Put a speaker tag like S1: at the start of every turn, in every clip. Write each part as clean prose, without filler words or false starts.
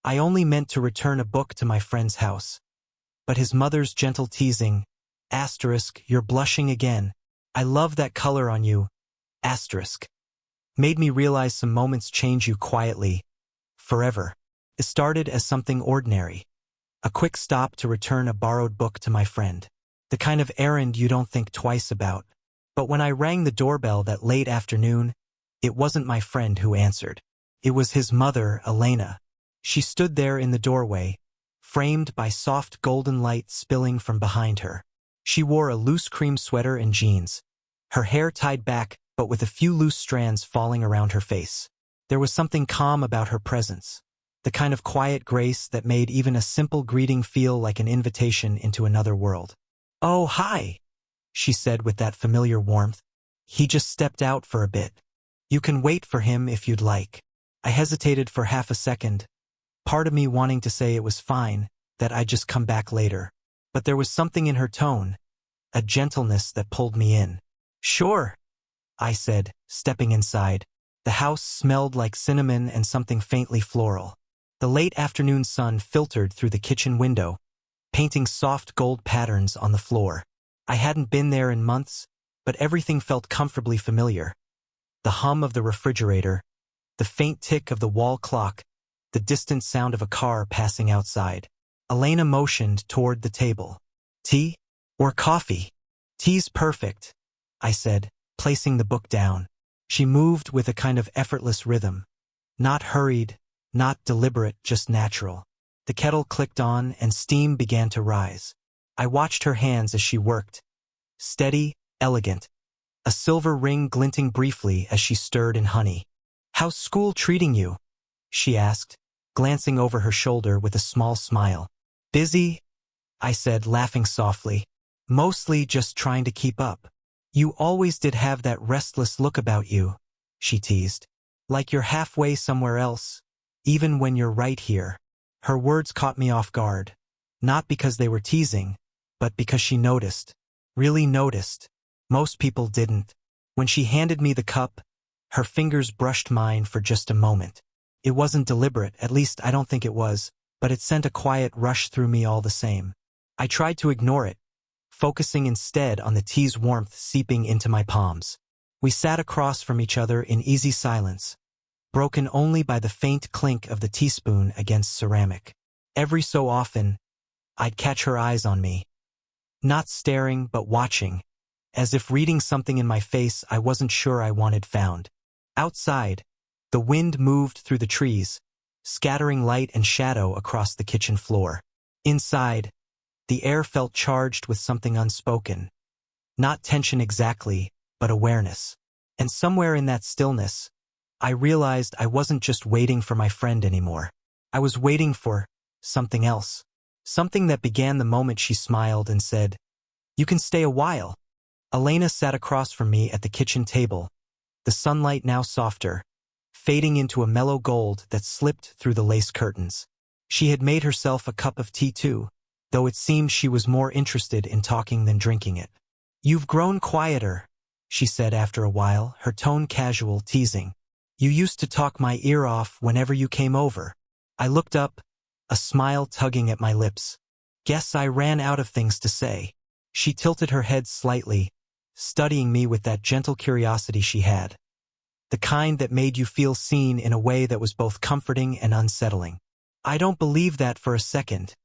S1: I only meant to return a book to my friend's house. But his mother's gentle teasing, asterisk, you're blushing again. I love that color on you, asterisk, made me realize some moments change you quietly, forever. It started as something ordinary. A quick stop to return a borrowed book to my friend. The kind of errand you don't think twice about. But when I rang the doorbell that late afternoon, it wasn't my friend who answered. It was his mother, Elena. She stood there in the doorway, framed by soft golden light spilling from behind her. She wore a loose cream sweater and jeans, her hair tied back but with a few loose strands falling around her face. There was something calm about her presence, the kind of quiet grace that made even a simple greeting feel like an invitation into another world. "Oh, hi," she said with that familiar warmth. "He just stepped out for a bit. You can wait for him if you'd like." I hesitated for half a second, part of me wanting to say it was fine, that I'd just come back later. But there was something in her tone, a gentleness that pulled me in. "Sure," I said, stepping inside. The house smelled like cinnamon and something faintly floral. The late afternoon sun filtered through the kitchen window, painting soft gold patterns on the floor. I hadn't been there in months, but everything felt comfortably familiar. The hum of the refrigerator, the faint tick of the wall clock, the distant sound of a car passing outside. Elena motioned toward the table. "Tea? Or coffee?" "Tea's perfect," I said, placing the book down. She moved with a kind of effortless rhythm. Not hurried, not deliberate, just natural. The kettle clicked on and steam began to rise. I watched her hands as she worked. Steady, elegant. A silver ring glinting briefly as she stirred in honey. "How's school treating you?" she asked, glancing over her shoulder with a small smile. "Busy," I said, laughing softly. "Mostly just trying to keep up." "You always did have that restless look about you," she teased. "Like you're halfway somewhere else, even when you're right here." Her words caught me off guard. Not because they were teasing, but because she noticed. Really noticed. Most people didn't. When she handed me the cup, her fingers brushed mine for just a moment. It wasn't deliberate, at least I don't think it was, but it sent a quiet rush through me all the same. I tried to ignore it, focusing instead on the tea's warmth seeping into my palms. We sat across from each other in easy silence, broken only by the faint clink of the teaspoon against ceramic. Every so often, I'd catch her eyes on me. Not staring, but watching, as if reading something in my face I wasn't sure I wanted found. Outside, the wind moved through the trees, scattering light and shadow across the kitchen floor. Inside, the air felt charged with something unspoken. Not tension exactly, but awareness. And somewhere in that stillness, I realized I wasn't just waiting for my friend anymore. I was waiting for something else. Something that began the moment she smiled and said, "You can stay a while." Elena sat across from me at the kitchen table, the sunlight now softer, fading into a mellow gold that slipped through the lace curtains. She had made herself a cup of tea too, though it seemed she was more interested in talking than drinking it. "You've grown quieter," she said after a while, her tone casual, teasing. "You used to talk my ear off whenever you came over." I looked up, a smile tugging at my lips. "Guess I ran out of things to say." She tilted her head slightly, studying me with that gentle curiosity she had. The kind that made you feel seen in a way that was both comforting and unsettling. "I don't believe that for a second,"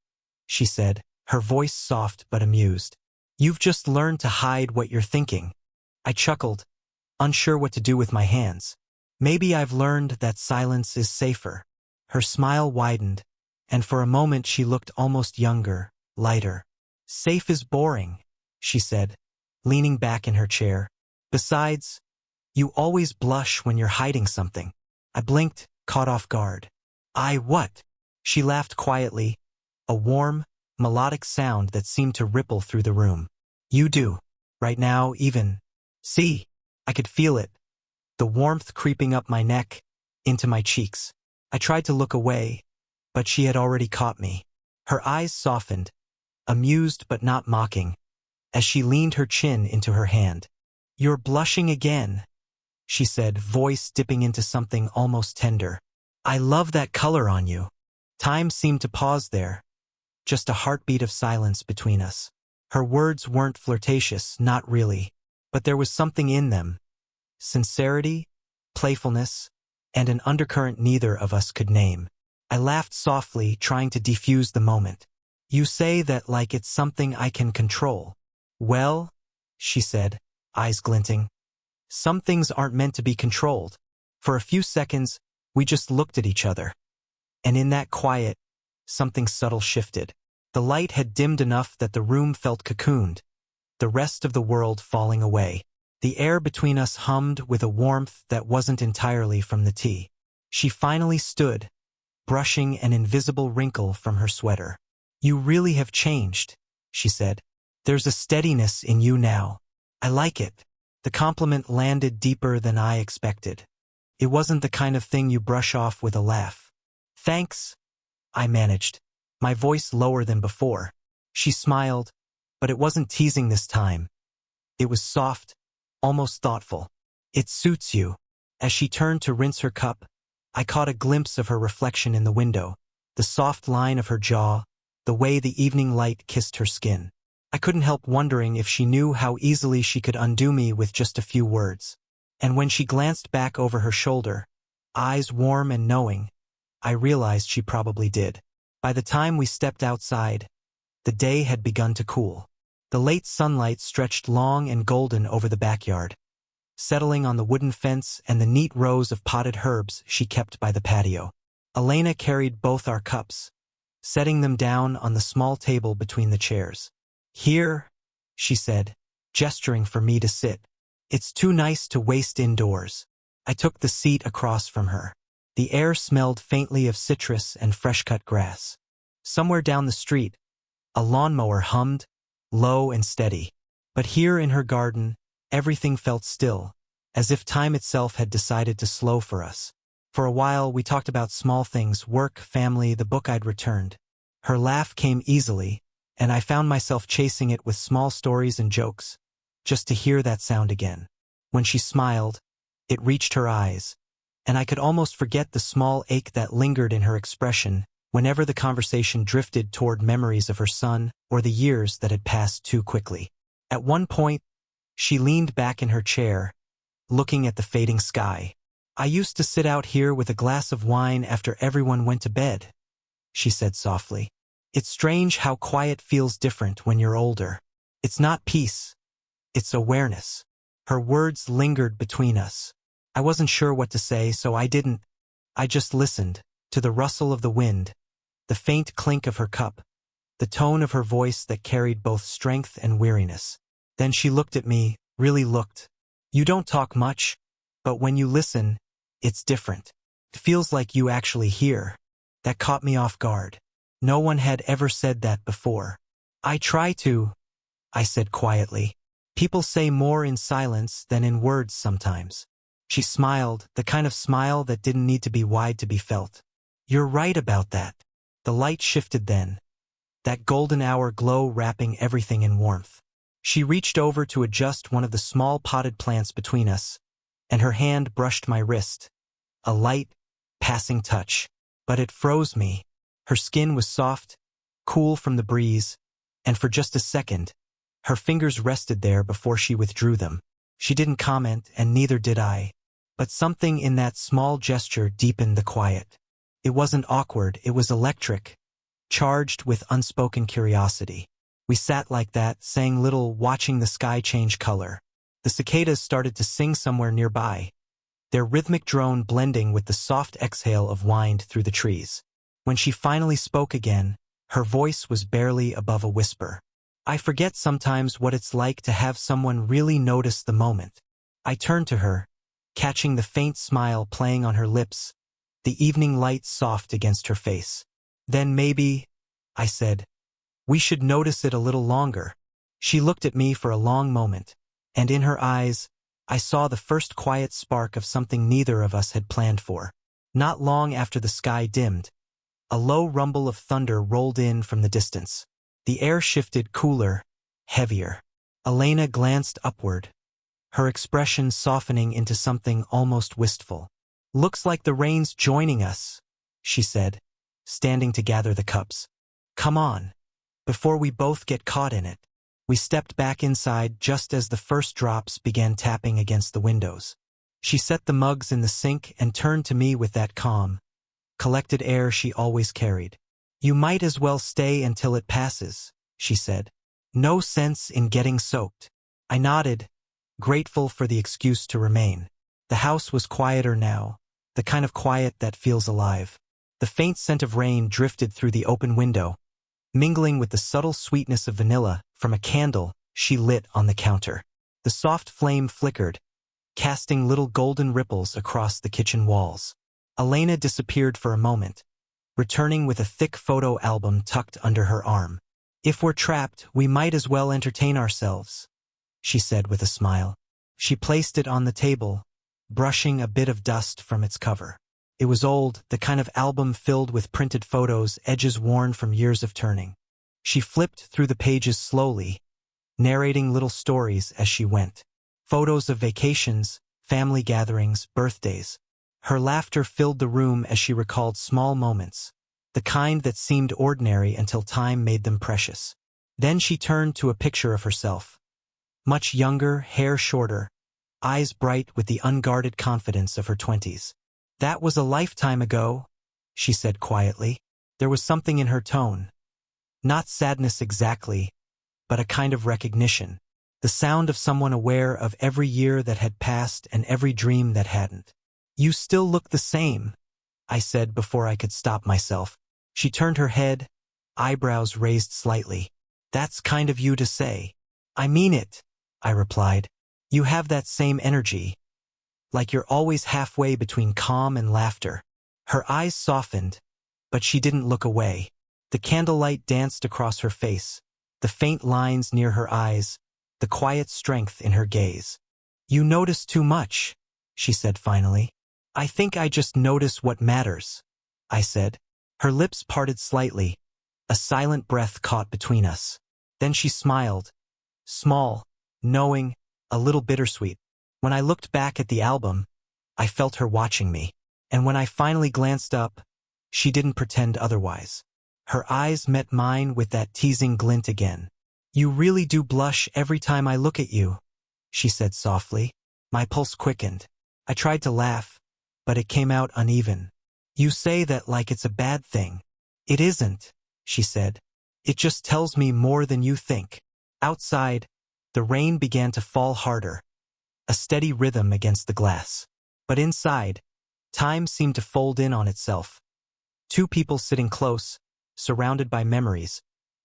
S1: she said, her voice soft but amused. "You've just learned to hide what you're thinking." I chuckled, unsure what to do with my hands. "Maybe I've learned that silence is safer." Her smile widened, and for a moment she looked almost younger, lighter. "Safe is boring," she said, leaning back in her chair. "Besides, you always blush when you're hiding something." I blinked, caught off guard. What?" She laughed quietly, a warm, melodic sound that seemed to ripple through the room. "You do. Right now, even. See?" I could feel it, the warmth creeping up my neck, into my cheeks. I tried to look away, but she had already caught me. Her eyes softened, amused but not mocking, as she leaned her chin into her hand. "You're blushing again," she said, voice dipping into something almost tender. "I love that color on you." Time seemed to pause there, just a heartbeat of silence between us. Her words weren't flirtatious, not really, but there was something in them. Sincerity, playfulness, and an undercurrent neither of us could name. I laughed softly, trying to defuse the moment. You say that like it's something I can control. Well, she said, eyes glinting. Some things aren't meant to be controlled. For a few seconds, we just looked at each other. And in that quiet, something subtle shifted. The light had dimmed enough that the room felt cocooned, the rest of the world falling away. The air between us hummed with a warmth that wasn't entirely from the tea. She finally stood, brushing an invisible wrinkle from her sweater. You really have changed, she said. There's a steadiness in you now. I like it. The compliment landed deeper than I expected. It wasn't the kind of thing you brush off with a laugh. Thanks, I managed, my voice lower than before. She smiled, but it wasn't teasing this time. It was soft, almost thoughtful. It suits you. As she turned to rinse her cup, I caught a glimpse of her reflection in the window, the soft line of her jaw, the way the evening light kissed her skin. I couldn't help wondering if she knew how easily she could undo me with just a few words. And when she glanced back over her shoulder, eyes warm and knowing, I realized she probably did. By the time we stepped outside, the day had begun to cool. The late sunlight stretched long and golden over the backyard, settling on the wooden fence and the neat rows of potted herbs she kept by the patio. Elena carried both our cups, setting them down on the small table between the chairs. Here, she said, gesturing for me to sit. It's too nice to waste indoors. I took the seat across from her. The air smelled faintly of citrus and fresh-cut grass. Somewhere down the street, a lawnmower hummed, low and steady. But here in her garden, everything felt still, as if time itself had decided to slow for us. For a while, we talked about small things, work, family, the book I'd returned. Her laugh came easily, and I found myself chasing it with small stories and jokes, just to hear that sound again. When she smiled, it reached her eyes, and I could almost forget the small ache that lingered in her expression whenever the conversation drifted toward memories of her son or the years that had passed too quickly. At one point, she leaned back in her chair, looking at the fading sky. I used to sit out here with a glass of wine after everyone went to bed, she said softly. It's strange how quiet feels different when you're older. It's not peace. It's awareness. Her words lingered between us. I wasn't sure what to say, so I didn't. I just listened to the rustle of the wind, the faint clink of her cup, the tone of her voice that carried both strength and weariness. Then she looked at me, really looked. You don't talk much, but when you listen, it's different. It feels like you actually hear. That caught me off guard. No one had ever said that before. I try to, I said quietly. People say more in silence than in words sometimes. She smiled, the kind of smile that didn't need to be wide to be felt. You're right about that. The light shifted then, that golden hour glow wrapping everything in warmth. She reached over to adjust one of the small potted plants between us, and her hand brushed my wrist. A light, passing touch. But it froze me. Her skin was soft, cool from the breeze, and for just a second, her fingers rested there before she withdrew them. She didn't comment, and neither did I. But something in that small gesture deepened the quiet. It wasn't awkward, it was electric, charged with unspoken curiosity. We sat like that, saying little, watching the sky change color. The cicadas started to sing somewhere nearby, their rhythmic drone blending with the soft exhale of wind through the trees. When she finally spoke again, her voice was barely above a whisper. I forget sometimes what it's like to have someone really notice the moment. I turned to her, catching the faint smile playing on her lips, the evening light soft against her face. Then maybe, I said, we should notice it a little longer. She looked at me for a long moment, and in her eyes, I saw the first quiet spark of something neither of us had planned for. Not long after the sky dimmed, a low rumble of thunder rolled in from the distance. The air shifted cooler, heavier. Elena glanced upward, her expression softening into something almost wistful. Looks like the rain's joining us, she said. standing to gather the cups. Come on, before we both get caught in it. We stepped back inside just as the first drops began tapping against the windows. She set the mugs in the sink and turned to me with that calm, collected air she always carried. You might as well stay until it passes, she said. No sense in getting soaked. I nodded, grateful for the excuse to remain. The house was quieter now, the kind of quiet that feels alive. The faint scent of rain drifted through the open window, mingling with the subtle sweetness of vanilla from a candle she lit on the counter. The soft flame flickered, casting little golden ripples across the kitchen walls. Elena disappeared for a moment, returning with a thick photo album tucked under her arm. If we're trapped, we might as well entertain ourselves, she said with a smile. She placed it on the table, brushing a bit of dust from its cover. It was old, the kind of album filled with printed photos, edges worn from years of turning. She flipped through the pages slowly, narrating little stories as she went. Photos of vacations, family gatherings, birthdays. Her laughter filled the room as she recalled small moments, the kind that seemed ordinary until time made them precious. Then she turned to a picture of herself. Much younger, hair shorter, eyes bright with the unguarded confidence of her 20s. That was a lifetime ago, she said quietly. There was something in her tone. Not sadness exactly, but a kind of recognition. The sound of someone aware of every year that had passed and every dream that hadn't. You still look the same, I said before I could stop myself. She turned her head, eyebrows raised slightly. That's kind of you to say. I mean it, I replied. You have that same energy. Like you're always halfway between calm and laughter. Her eyes softened, but she didn't look away. The candlelight danced across her face, the faint lines near her eyes, the quiet strength in her gaze. You notice too much, she said finally. I think I just notice what matters, I said. Her lips parted slightly, a silent breath caught between us. Then she smiled, small, knowing, a little bittersweet. When I looked back at the album, I felt her watching me. And when I finally glanced up, she didn't pretend otherwise. Her eyes met mine with that teasing glint again. You really do blush every time I look at you, she said softly. My pulse quickened. I tried to laugh, but it came out uneven. You say that like it's a bad thing. It isn't, she said. It just tells me more than you think. Outside, the rain began to fall harder, a steady rhythm against the glass. But inside, time seemed to fold in on itself. Two people sitting close, surrounded by memories,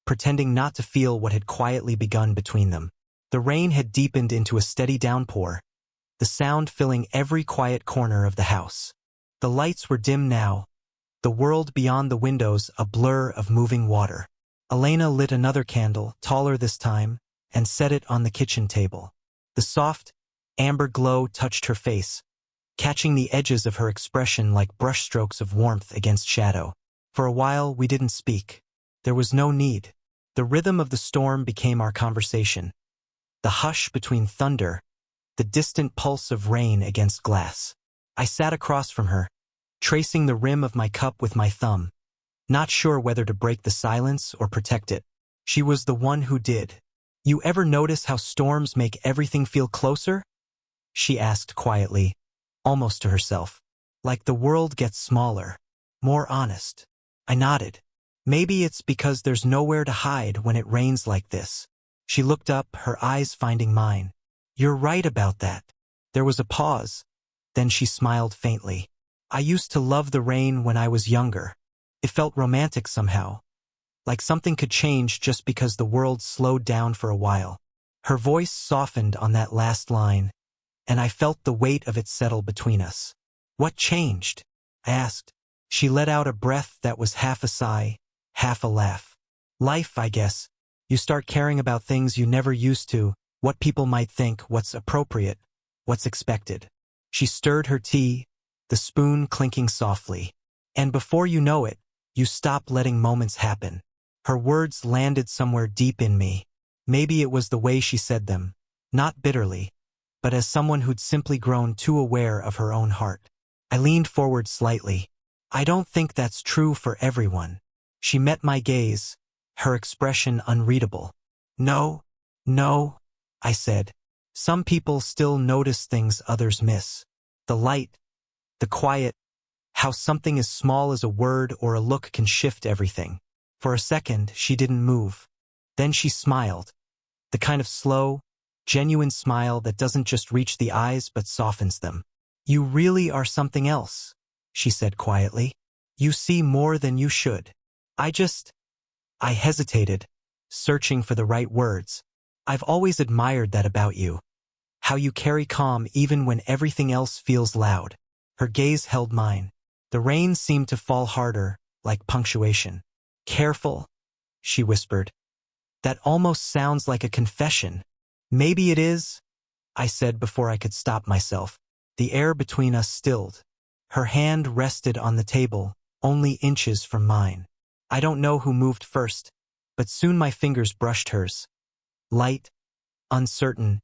S1: pretending not to feel what had quietly begun between them. The rain had deepened into a steady downpour, the sound filling every quiet corner of the house. The lights were dim now, the world beyond the windows a blur of moving water. Elena lit another candle, taller this time, and set it on the kitchen table. The soft, amber glow touched her face, catching the edges of her expression like brushstrokes of warmth against shadow. For a while we didn't speak. There was no need. The rhythm of the storm became our conversation. The hush between thunder, the distant pulse of rain against glass. I sat across from her, tracing the rim of my cup with my thumb, not sure whether to break the silence or protect it. She was the one who did. You ever notice how storms make everything feel closer? She asked quietly, almost to herself. Like the world gets smaller, more honest. I nodded. Maybe it's because there's nowhere to hide when it rains like this. She looked up, her eyes finding mine. You're right about that. There was a pause. Then she smiled faintly. I used to love the rain when I was younger. It felt romantic somehow. Like something could change just because the world slowed down for a while. Her voice softened on that last line, and I felt the weight of it settle between us. What changed? I asked. She let out a breath that was half a sigh, half a laugh. Life, I guess. You start caring about things you never used to, what people might think, what's appropriate, what's expected. She stirred her tea, the spoon clinking softly. And before you know it, you stop letting moments happen. Her words landed somewhere deep in me. Maybe it was the way she said them, not bitterly, but as someone who'd simply grown too aware of her own heart. I leaned forward slightly. I don't think that's true for everyone. She met my gaze, her expression unreadable. No, no, I said. Some people still notice things others miss. The light, the quiet, how something as small as a word or a look can shift everything. For a second, she didn't move. Then she smiled. The kind of slow, genuine smile that doesn't just reach the eyes but softens them. You really are something else, she said quietly. You see more than you should. I hesitated, searching for the right words. I've always admired that about you. How you carry calm even when everything else feels loud. Her gaze held mine. The rain seemed to fall harder, like punctuation. Careful, she whispered. That almost sounds like a confession. Maybe it is, I said before I could stop myself. The air between us stilled. Her hand rested on the table, only inches from mine. I don't know who moved first, but soon my fingers brushed hers. Light, uncertain,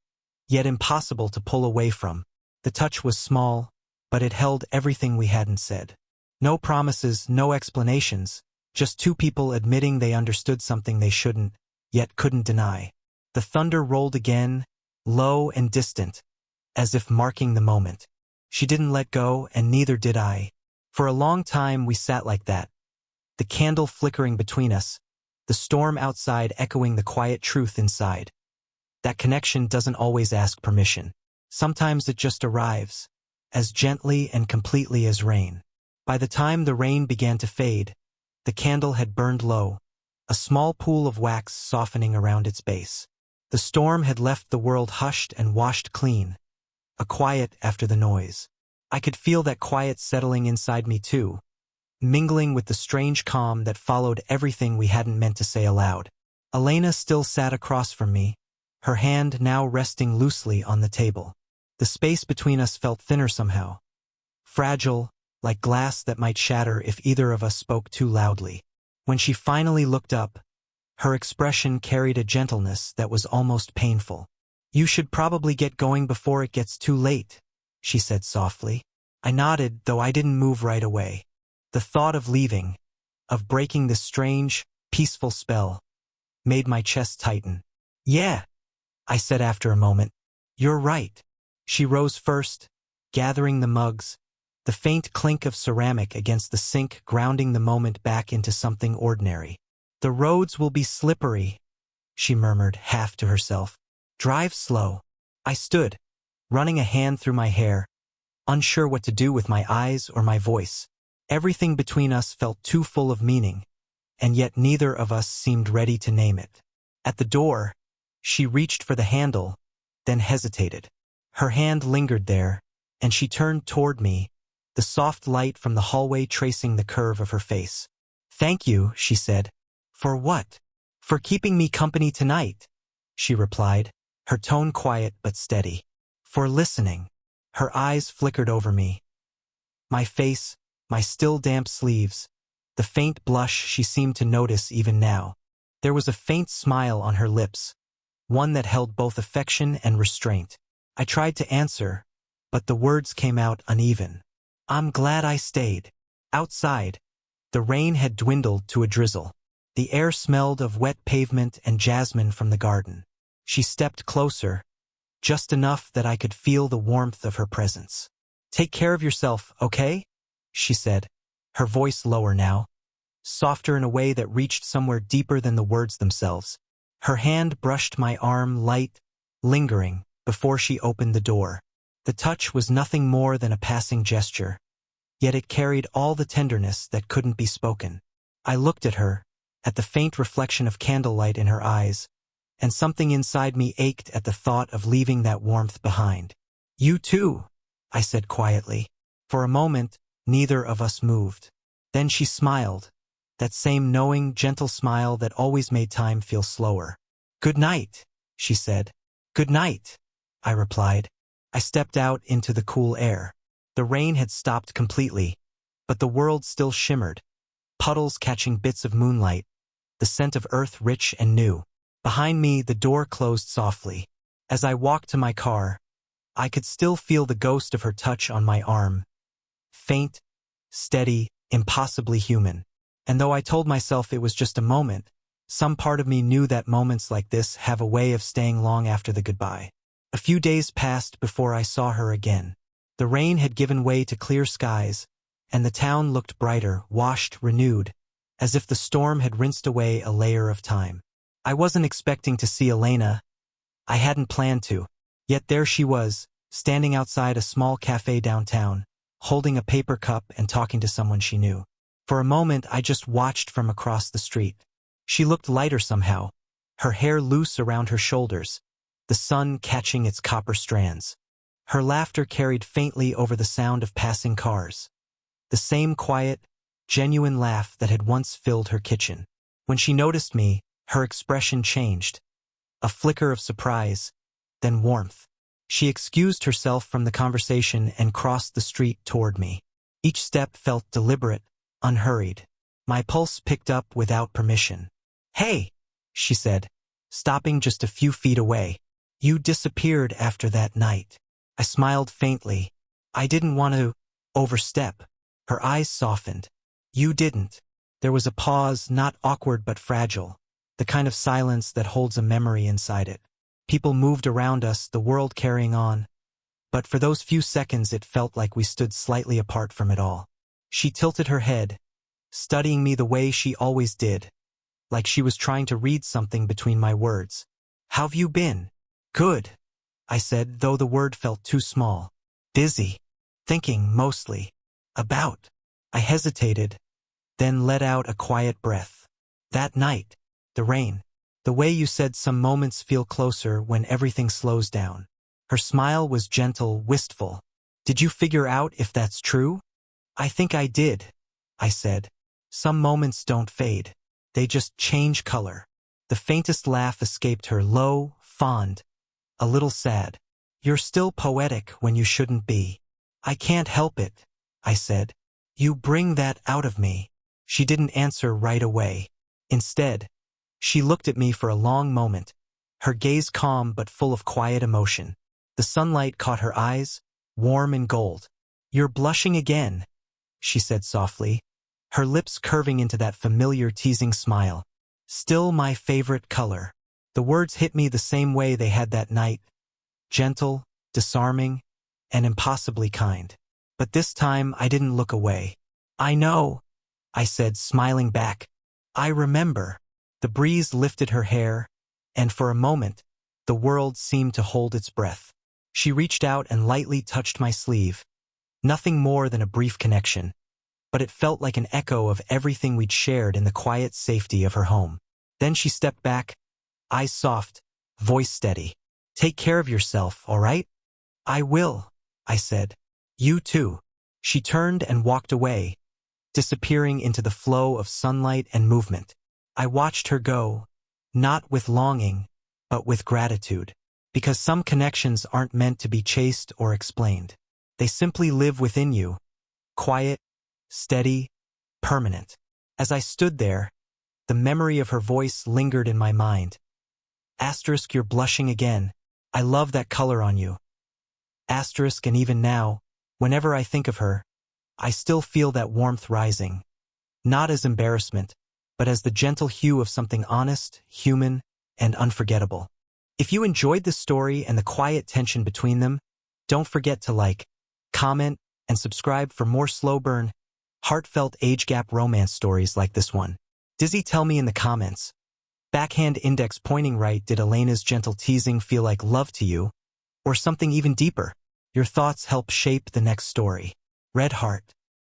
S1: yet impossible to pull away from. The touch was small, but it held everything we hadn't said. No promises, no explanations, just two people admitting they understood something they shouldn't, yet couldn't deny. The thunder rolled again, low and distant, as if marking the moment. She didn't let go, and neither did I. For a long time we sat like that, the candle flickering between us, the storm outside echoing the quiet truth inside. That connection doesn't always ask permission. Sometimes it just arrives, as gently and completely as rain. By the time the rain began to fade, the candle had burned low, a small pool of wax softening around its base. The storm had left the world hushed and washed clean, a quiet after the noise. I could feel that quiet settling inside me too, mingling with the strange calm that followed everything we hadn't meant to say aloud. Elena still sat across from me, her hand now resting loosely on the table. The space between us felt thinner somehow, fragile, like glass that might shatter if either of us spoke too loudly. When she finally looked up, her expression carried a gentleness that was almost painful. You should probably get going before it gets too late, she said softly. I nodded, though I didn't move right away. The thought of leaving, of breaking this strange, peaceful spell, made my chest tighten. Yeah, I said after a moment. You're right. She rose first, gathering the mugs, the faint clink of ceramic against the sink grounding the moment back into something ordinary. The roads will be slippery, she murmured, half to herself. Drive slow. I stood, running a hand through my hair, unsure what to do with my eyes or my voice. Everything between us felt too full of meaning, and yet neither of us seemed ready to name it. At the door, she reached for the handle, then hesitated. Her hand lingered there, and she turned toward me, the soft light from the hallway tracing the curve of her face. Thank you, she said. For what? For keeping me company tonight, she replied, her tone quiet but steady. For listening. Her eyes flickered over me. My face, my still damp sleeves, the faint blush she seemed to notice even now. There was a faint smile on her lips, one that held both affection and restraint. I tried to answer, but the words came out uneven. I'm glad I stayed. Outside, the rain had dwindled to a drizzle. The air smelled of wet pavement and jasmine from the garden. She stepped closer, just enough that I could feel the warmth of her presence. Take care of yourself, okay? She said, her voice lower now, softer in a way that reached somewhere deeper than the words themselves. Her hand brushed my arm, light, lingering, before she opened the door. The touch was nothing more than a passing gesture, yet it carried all the tenderness that couldn't be spoken. I looked at her, at the faint reflection of candlelight in her eyes, and something inside me ached at the thought of leaving that warmth behind. You too, I said quietly. For a moment, neither of us moved. Then she smiled, that same knowing, gentle smile that always made time feel slower. Good night, she said. Good night, I replied. I stepped out into the cool air. The rain had stopped completely, but the world still shimmered, puddles catching bits of moonlight, the scent of earth rich and new. Behind me, the door closed softly. As I walked to my car, I could still feel the ghost of her touch on my arm. Faint, steady, impossibly human. And though I told myself it was just a moment, some part of me knew that moments like this have a way of staying long after the goodbye. A few days passed before I saw her again. The rain had given way to clear skies, and the town looked brighter, washed, renewed, as if the storm had rinsed away a layer of time. I wasn't expecting to see Elena. I hadn't planned to. Yet there she was, standing outside a small cafe downtown, holding a paper cup and talking to someone she knew. For a moment I just watched from across the street. She looked lighter somehow, her hair loose around her shoulders, the sun catching its copper strands. Her laughter carried faintly over the sound of passing cars. The same quiet, genuine laugh that had once filled her kitchen. When she noticed me, her expression changed. A flicker of surprise, then warmth. She excused herself from the conversation and crossed the street toward me. Each step felt deliberate, unhurried. My pulse picked up without permission. "Hey," she said, stopping just a few feet away. "You disappeared after that night." I smiled faintly. I didn't want to overstep. Her eyes softened. "You didn't." There was a pause, not awkward but fragile, the kind of silence that holds a memory inside it. People moved around us, the world carrying on. But for those few seconds it felt like we stood slightly apart from it all. She tilted her head, studying me the way she always did, like she was trying to read something between my words. "How've you been?" "Good," I said, though the word felt too small. "Busy. Thinking, mostly. About." I hesitated, then let out a quiet breath. "That night. The rain. The way you said some moments feel closer when everything slows down." Her smile was gentle, wistful. "Did you figure out if that's true?" "I think I did," I said. "Some moments don't fade. They just change color." The faintest laugh escaped her, low, fond, a little sad. "You're still poetic when you shouldn't be." "I can't help it," I said. "You bring that out of me." She didn't answer right away. Instead, she looked at me for a long moment, her gaze calm but full of quiet emotion. The sunlight caught her eyes, warm and gold. "You're blushing again," she said softly, her lips curving into that familiar teasing smile. "Still my favorite color." The words hit me the same way they had that night, gentle, disarming, and impossibly kind. But this time I didn't look away. "I know," I said, smiling back. "I remember." The breeze lifted her hair, and for a moment, the world seemed to hold its breath. She reached out and lightly touched my sleeve. Nothing more than a brief connection, but it felt like an echo of everything we'd shared in the quiet safety of her home. Then she stepped back, eyes soft, voice steady. "Take care of yourself, all right?" "I will," I said. "You too." She turned and walked away, disappearing into the flow of sunlight and movement. I watched her go, not with longing, but with gratitude. Because some connections aren't meant to be chased or explained. They simply live within you, quiet, steady, permanent. As I stood there, the memory of her voice lingered in my mind. Asterisk, you're blushing again. I love that color on you. Asterisk, and even now, whenever I think of her, I still feel that warmth rising. Not as embarrassment, but as the gentle hue of something honest, human, and unforgettable. If you enjoyed this story and the quiet tension between them, don't forget to like, comment, and subscribe for more slow burn, heartfelt age gap romance stories like this one. Dizzy, tell me in the comments. Backhand index pointing right, did Elena's gentle teasing feel like love to you, or something even deeper? Your thoughts help shape the next story. Red heart.